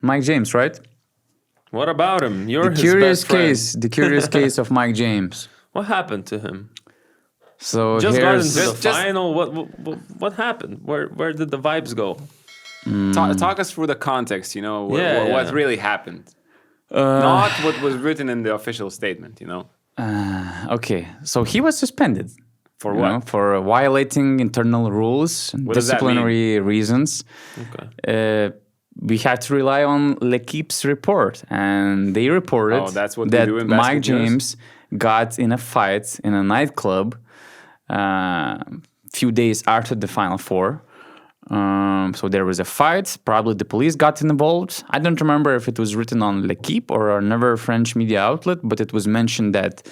Mike James, right? What about him? You're The his curious best friend. case, the curious case of Mike James. What happened to him? So Just got here's into the final. What happened? Where did the vibes go? Talk us through the context, what really happened. Not what was written in the official statement, okay. So he was suspended. For you what? know, for violating internal rules and What does that disciplinary reasons. Okay. We had to rely on L'Equipe's report, and they reported that's what they that do in Mike BasketNews? James got in a fight in a nightclub few days after the Final Four. So there was a fight. Probably the police got involved. I don't remember if it was written on L'Equipe or another French media outlet, but it was mentioned that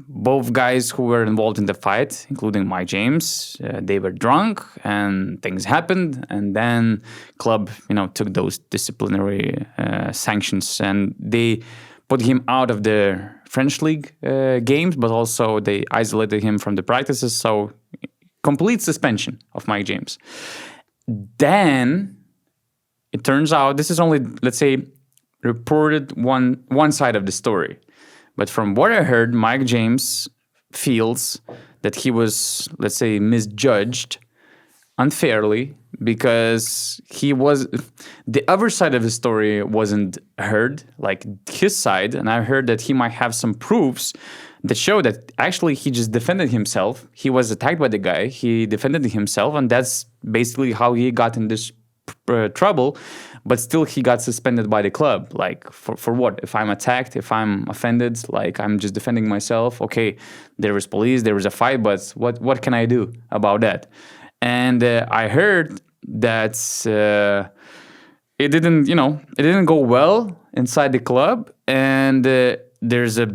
both guys who were involved in the fight, including Mike James, they were drunk and things happened. And then club, took those disciplinary sanctions, and they put him out of the French league games, but also they isolated him from the practices. So complete suspension of Mike James. Then it turns out this is only, let's say, reported one side of the story. But from what I heard, Mike James feels that he was, let's say, misjudged unfairly because the other side of the story wasn't heard, like his side. And I heard that he might have some proofs that show that actually he just defended himself. He was attacked by the guy. He defended himself, and that's basically how he got in this trouble. But still, he got suspended by the club. Like, for what? If I'm attacked, if I'm offended, like I'm just defending myself. Okay, there was police, there was a fight, but what can I do about that? And I heard that it didn't go well inside the club, and there's a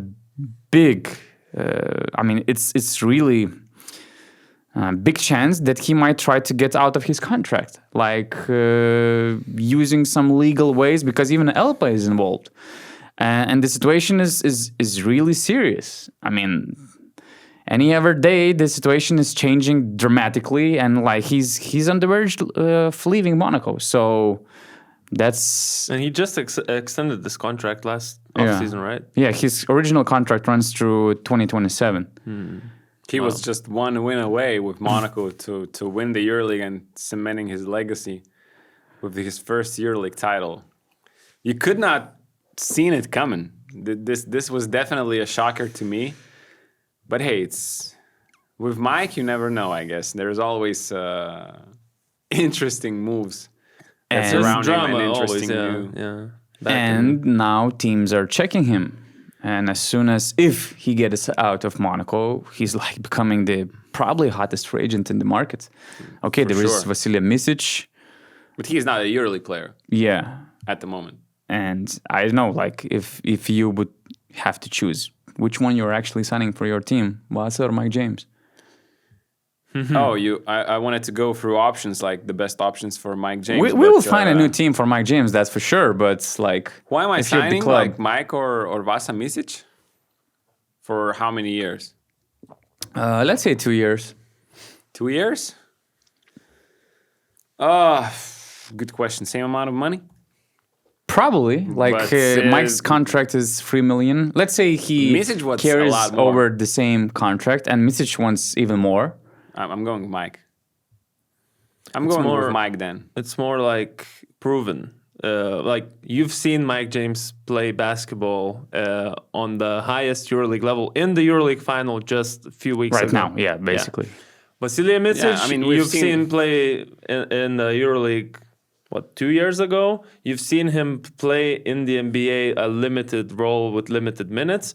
big, it's really big chance that he might try to get out of his contract, like using some legal ways, because even ELPA is involved, and the situation is really serious. I mean, any other day the situation is changing dramatically, and like he's on the verge of leaving Monaco. So that's And he just extended this contract last offseason, right? Yeah, his original contract runs through 2027. He was just one win away with Monaco to win the EuroLeague and cementing his legacy with his first EuroLeague title. You could not seen it coming. This was definitely a shocker to me. But hey, it's with Mike, you never know, I guess. There's always interesting moves that surround him and interesting And now teams are checking him. And as soon as, if he gets out of Monaco, he's like becoming the probably hottest free agent in the market. Okay, there is Vasilija Micic. But he is not a EuroLeague player. Yeah. At the moment. And I don't know, like if you would have to choose which one you're actually signing for your team, Vasa or Mike James? I wanted to go through options, like the best options for Mike James. We will find a new team for Mike James, that's for sure. But like, who am I signing? Like Mike or Vasa Micic? For how many years? Let's say 2 years. 2 years? Good question. Same amount of money? Probably. Like Mike's contract is $3 million. Let's say he carries over the same contract, and Micic wants even more. I'm going with Mike. I'm going with Mike then. It's more like proven. Like you've seen Mike James play basketball on the highest EuroLeague level in the EuroLeague final just a few weeks ago. Right now, yeah, basically. Vasilija Micic, you've seen play in the EuroLeague, 2 years ago? You've seen him play in the NBA a limited role with limited minutes,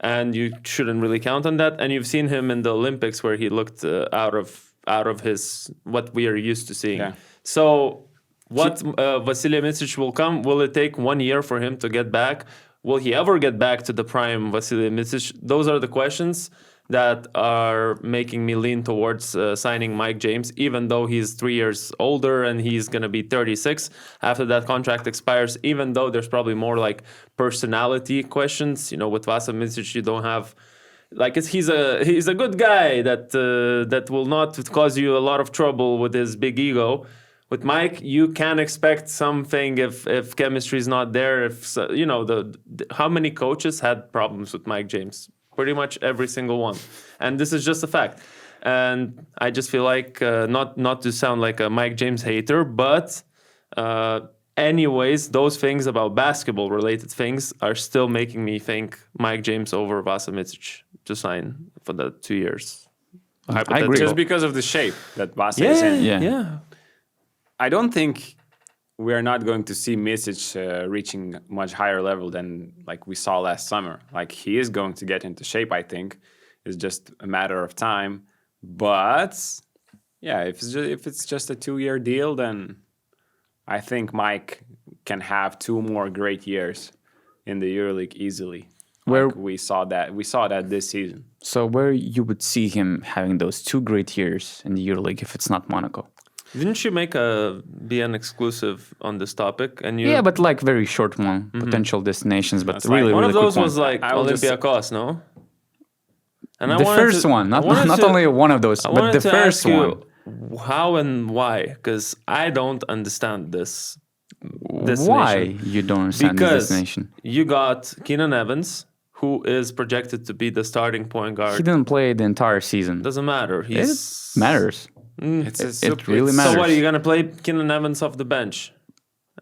and you shouldn't really count on that. And you've seen him in the Olympics where he looked out of his what we are used to seeing. Yeah. So Vasilija Micic will come? Will it take 1 year for him to get back? Will he ever get back to the prime Vasilija Micic? Those are the questions that are making me lean towards signing Mike James, even though he's 3 years older and he's going to be 36 after that contract expires, even though there's probably more like personality questions. You know, with Vasa Micic, you don't have... he's a good guy that will not cause you a lot of trouble with his big ego. with Mike, you can expect something if chemistry is not there. If how many coaches had problems with Mike James? Pretty much every single one, and this is just a fact. And I just feel like not to sound like a Mike James hater, but anyways, those things about basketball related things are still making me think Mike James over Vasa Micic to sign for the 2 years. I agree. Just because of the shape that Vasa is in. Yeah. I don't think we are not going to see Micic reaching much higher level than like we saw last summer. Like he is going to get into shape, I think. It's just a matter of time. But yeah, if it's just a 2-year deal, then I think Mike can have 2 more great years in the EuroLeague easily. Where we saw that this season. So where you would see him having those 2 great years in the EuroLeague if it's not Monaco? Didn't you make a BN exclusive on this topic? And you, Yeah, but like very short one, potential destinations, but That's really, like one really of those quick was one. like I will just- Olympiacos, no? And The first one, not only one of those, I but wanted the to first ask you one. how and why, because I don't understand this destination. Why you don't understand this Because destination? you got Keenan Evans, who is projected to be the starting point He guard. didn't play the entire season. Doesn't matter. It He's matters. It really matters. So what, are you gonna play Keenan Evans off the bench?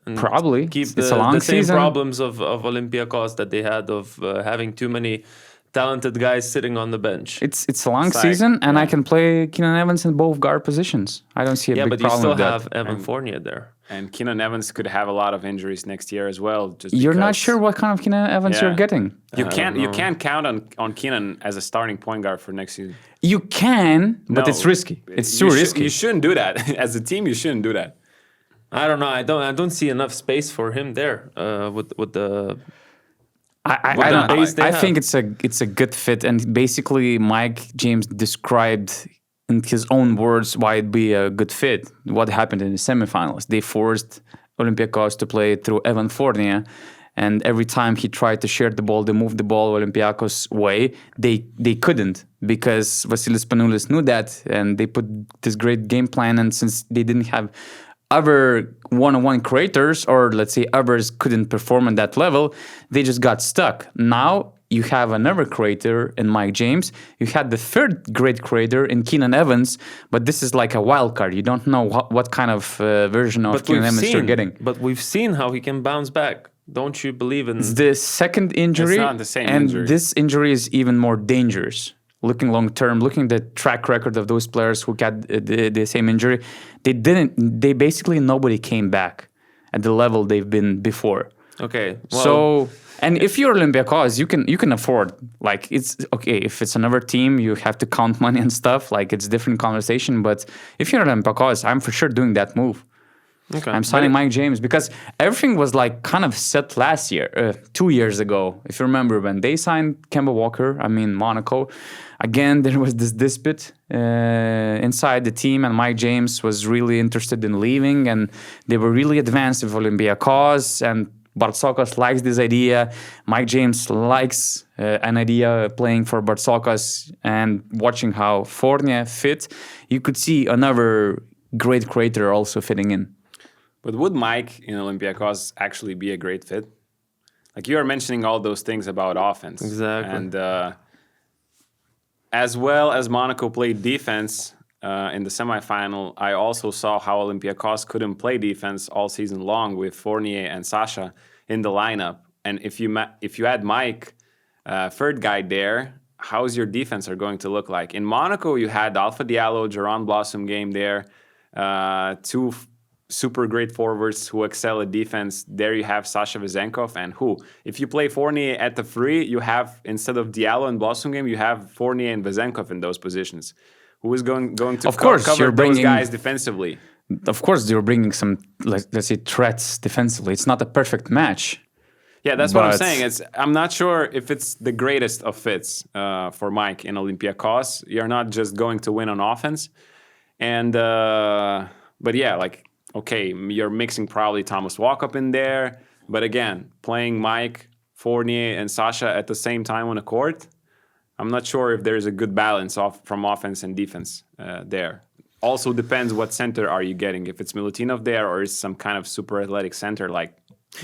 And Probably. keep It's a long the same season. problems of Olympiacos that they had of having too many talented guys sitting on the bench. It's a long It's like- season, and I can play Keenan Evans in both guard positions. I don't see a Yeah, big but you problem still with that. have Evan Fournier there. And Keenan Evans could have a lot of injuries next year as well. Just You're not because sure what kind of Keenan Evans Yeah. you're getting. You can't count on Keenan as a starting point guard for next season. You can, but No, it's risky. It's too you risky. You shouldn't do that. As a team, you shouldn't do that. I don't know. I don't see enough space for him there with the. I With the don't. base they I have. think it's a good fit, and basically Mike James described in his own words why it'd be a good fit. What happened in the semifinals? They forced Olympiacos to play through Evan Fournier, and every time he tried to share the ball, they moved the ball Olympiacos' way. They couldn't because Vasilis Panoulis knew that, and they put this great game plan. And since they didn't have other one-on-one creators, or let's say others couldn't perform at that level, they just got stuck. Now you have another creator in Mike James. You had the third great creator in Keenan Evans, but this is like a wild card. You don't know what kind of version of Keenan Evans you're getting. But we've seen how he can bounce back. Don't you believe in? The second injury, It's not the same and injury. this injury is even more dangerous. Looking long term, looking at the track record of those players who got the same injury, they basically nobody came back at the level they've been before. Okay. Well, So, and if you're Olympiacos, you can afford, like, it's okay. If it's another team, you have to count money and stuff. Like, it's a different conversation. But if you're Olympiacos, I'm for sure doing that move. okay. I'm signing Mike James because everything was like kind of set last year, 2 years ago. If you remember when they signed Kemba Walker, Monaco, again, there was this dispute inside the team, and Mike James was really interested in leaving, and they were really advanced with Olympiacos, and Bartzokas likes this idea. Mike James likes an idea playing for Bartzokas, and watching how Fournier fit, you could see another great creator also fitting in. But would Mike in Olympiacos actually be a great fit? Like you are mentioning all those things about offense. Exactly. And as well as Monaco played defense in the semifinal, I also saw how Olympiacos couldn't play defense all season long with Fournier and Sasha in the lineup. And if you add Mike, third guy there, how's your defense are going to look like? In Monaco, you had Alpha Diallo, Jaron Blossom game there, two super great forwards who excel at defense. There you have Sasha Vezenkov and who? If you play Fournier at the 3, you have, instead of Diallo and Blossom game, you have Fournier and Vezenkov in those positions. Who is going to Of course, cover you're those bringing- guys defensively? Of course, you're bringing some, let's say, threats defensively. It's not a perfect match. Yeah, that's what I'm But- saying. I'm not sure if it's the greatest of fits for Mike in Olympiacos. You're not just going to win on offense. And but yeah, like, okay, you're mixing probably Thomas Walkup in there. But again, playing Mike, Fournier, and Sasha at the same time on the court, I'm not sure if there's a good balance from offense and defense there. also depends what center are you getting. If it's Milutinov there or is some kind of super athletic center like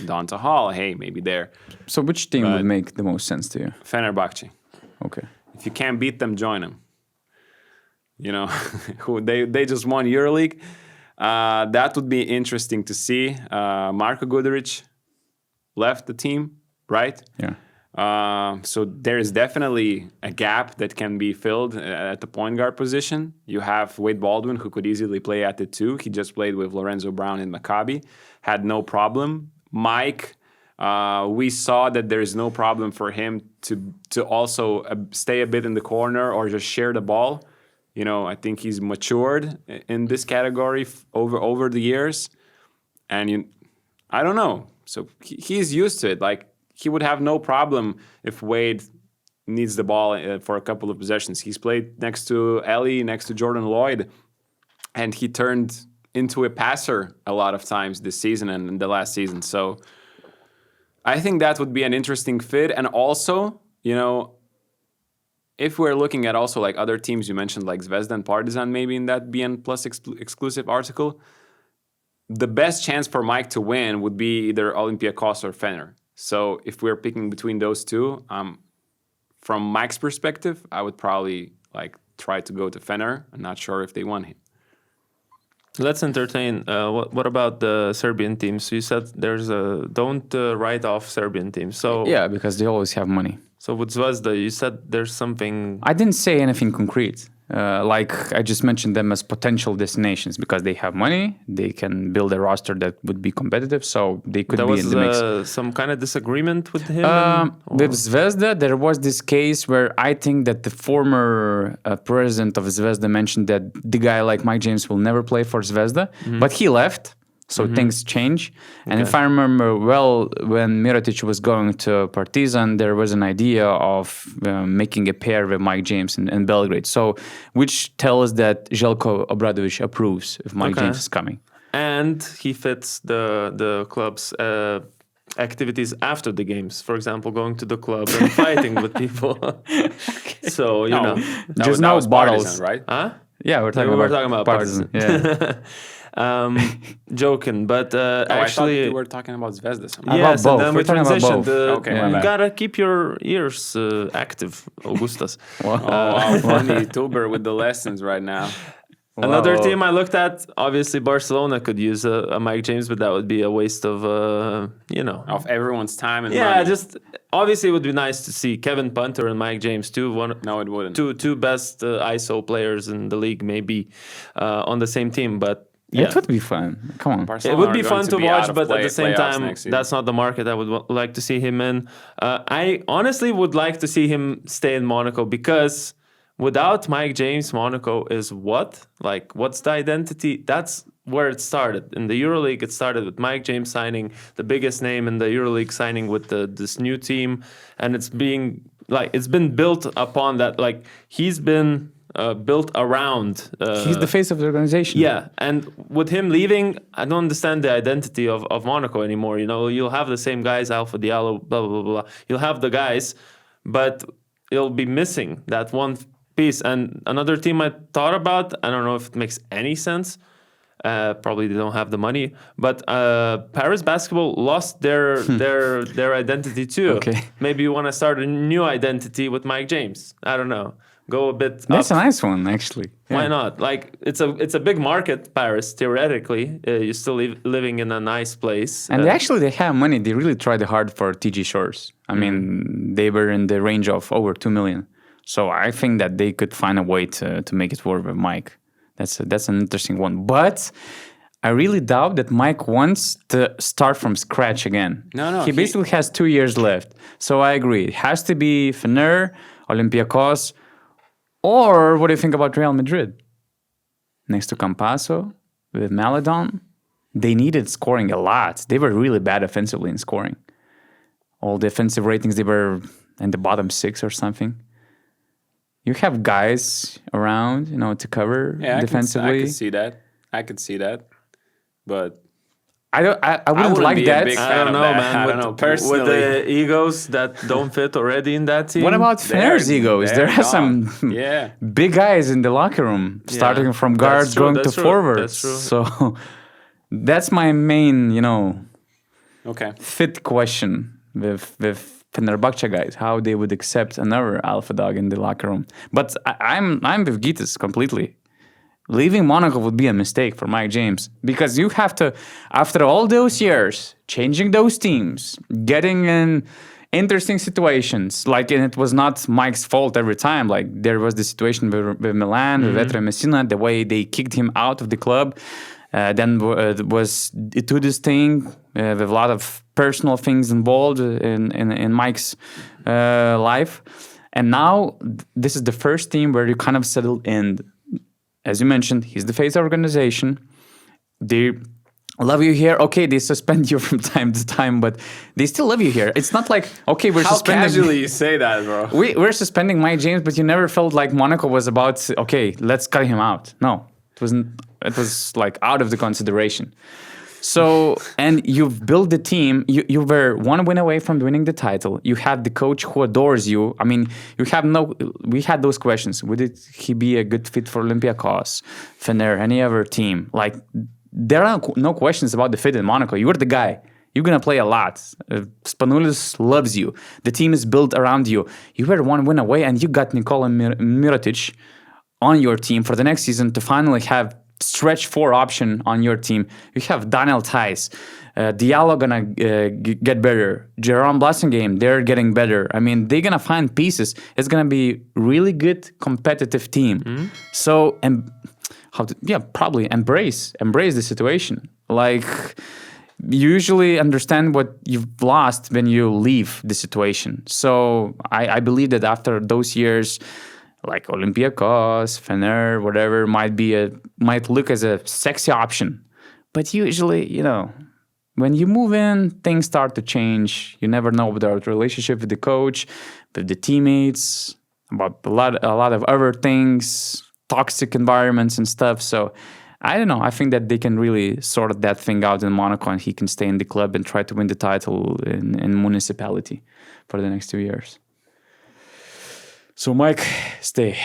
Donta Hall, hey, maybe there. So which team would make the most sense to you? Fenerbahce. Okay. If you can't beat them, join them. You know, they just won EuroLeague. That would be interesting to see. Marko Guduric left the team, right? Yeah. So there is definitely a gap that can be filled at the point guard position. You have Wade Baldwin, who could easily play at the 2. He just played with Lorenzo Brown in Maccabi, had no problem. Mike, we saw that there is no problem for him to also stay a bit in the corner or just share the ball. You know, I think he's matured in this category over the years, and I don't know. So he's used to it. Like, he would have no problem if Wade needs the ball for a couple of possessions. He's played next to Ellie, next to Jordan Lloyd, and he turned into a passer a lot of times this season and in the last season. So I think that would be an interesting fit. And also, you know, if we're looking at also like other teams, you mentioned like Zvezda and Partizan maybe in that BN Plus exclusive article, the best chance for Mike to win would be either Olympiacos or Fener. So if we're picking between those two, from Mike's perspective, I would probably like try to go to Fener. I'm not sure if they want him. Let's entertain. What about the Serbian teams? You said don't write off Serbian teams. So yeah, because they always have money. So with Zvezda, you said there's something. I didn't say anything concrete. Like I just mentioned them as potential destinations because they have money. They can build a roster that would be competitive, so they could be in the mix. There was some kind of disagreement with him? With Zvezda, there was this case where I think that the former president of Zvezda mentioned that the guy like Mike James will never play for Zvezda, but he left. So things change. And if I remember well, when Mirotic was going to Partizan, there was an idea of making a pair with Mike James in Belgrade. So, which tells that Željko Obradović approves if Mike James is coming. And he fits the club's activities after the games. For example, going to the club and fighting with people. So, you know. Just no bottles. Partizan, right? Huh? Yeah, we're talking about Partizan. Yeah. Joking, but actually, I thought you were talking about Zvezda. Yes, about and then both. we We're talking about transitioned. both. Okay, You my bad. gotta keep your ears active, Augustas. Wow, funny tuber with the lessons right now. Another team I looked at, obviously Barcelona could use a Mike James, but that would be a waste of, Of everyone's time and Yeah, money. just obviously it would be nice to see Kevin Punter and Mike James too. No, it wouldn't. Two best ISO players in the league, maybe on the same team, but. Yeah. It would be fun. Come on. Barcelona It would be are fun going to be out watch, of but at the same playoffs time, next season. that's not the market I would like to see him in. I honestly would like to see him stay in Monaco because without Mike James, Monaco is what? Like, what's the identity? That's where it started. In the EuroLeague, it started with Mike James signing the biggest name in the EuroLeague, signing with this new team. And it's been built upon that. Like, he's been... built around. He's the face of the organization. Yeah, and with him leaving, I don't understand the identity of Monaco anymore. You know, you'll have the same guys, Alpha Diallo, blah, blah, blah, blah. You'll have the guys, but it'll be missing that one piece. And another team I thought about, I don't know if it makes any sense. Probably they don't have the money, but Paris basketball lost their identity too. Okay. Maybe you want to start a new identity with Mike James. I don't know. Go a bit. That's up. a nice one, actually. Why Yeah. not? Like it's a big market, Paris. Theoretically, you're still living in a nice place. And they have money. They really tried hard for TG Shores. I mean, they were in the range of over 2 million. So I think that they could find a way to make it work with Mike. That's an interesting one. But I really doubt that Mike wants to start from scratch again. No, He basically has 2 years left. So I agree. It has to be Fener, Olympiacos, or what do you think about Real Madrid? Next to Campasso, with Maledon, they needed scoring a lot. They were really bad offensively in scoring. All the offensive ratings, they were in the bottom 6 or something. You have guys around, to cover defensively. I could see that. But I wouldn't wouldn't like be a that. big I fan don't of know, that. man. I with, don't know. with Personally, the egos that don't fit already in that team. What about Fener's egos? There are some Yeah. big guys in the locker room, starting from That's guards true, going that's to true, forwards. that's true. So that's my main, Okay. fit question with Fenerbahce guys, how they would accept another alpha dog in the locker room. But I'm with Gytis completely. Leaving Monaco would be a mistake for Mike James because you have to, after all those years, changing those teams, getting in interesting situations, and it was not Mike's fault every time. Like there was the situation with Milan, with Vetre Messina, the way they kicked him out of the club. Then was Itudi's thing with a lot of personal things involved in Mike's life. And now this is the first team where you kind of settled in. As you mentioned, he's the face of the organization. They love you here. Okay, they suspend you from time to time, but they still love you here. It's not like, okay, we're How suspending... casually you say that, bro. We're suspending Mike James, but you never felt like Monaco was about, okay, let's cut him out. No, it wasn't. It was like out of the consideration. So, and you've built the team. You were one win away from winning the title. You have the coach who adores you. I mean, we had those questions. Would he be a good fit for Olympiacos, Fener, any other team? Like, there are no questions about the fit in Monaco. You're the guy. You're going to play a lot. Spanulis loves you. The team is built around you. You were one win away, and you got Nikola Mirotic on your team for the next season to finally have stretch 4 option on your team. You have Daniel Theiss, Diallo gonna get better. Jerome Blassingame, they're getting better. I mean, they're gonna find pieces. It's gonna be really good competitive team. So and probably embrace the situation. Like you usually understand what you've lost when you leave the situation. So I believe that after those years, like Olympiacos, Fener, whatever, might look as a sexy option. But usually, when you move in, things start to change. You never know about the relationship with the coach, with the teammates, about a lot of other things, toxic environments and stuff. So I don't know. I think that they can really sort that thing out in Monaco, and he can stay in the club and try to win the title in municipality for the next 2 years. So, Mike, stay.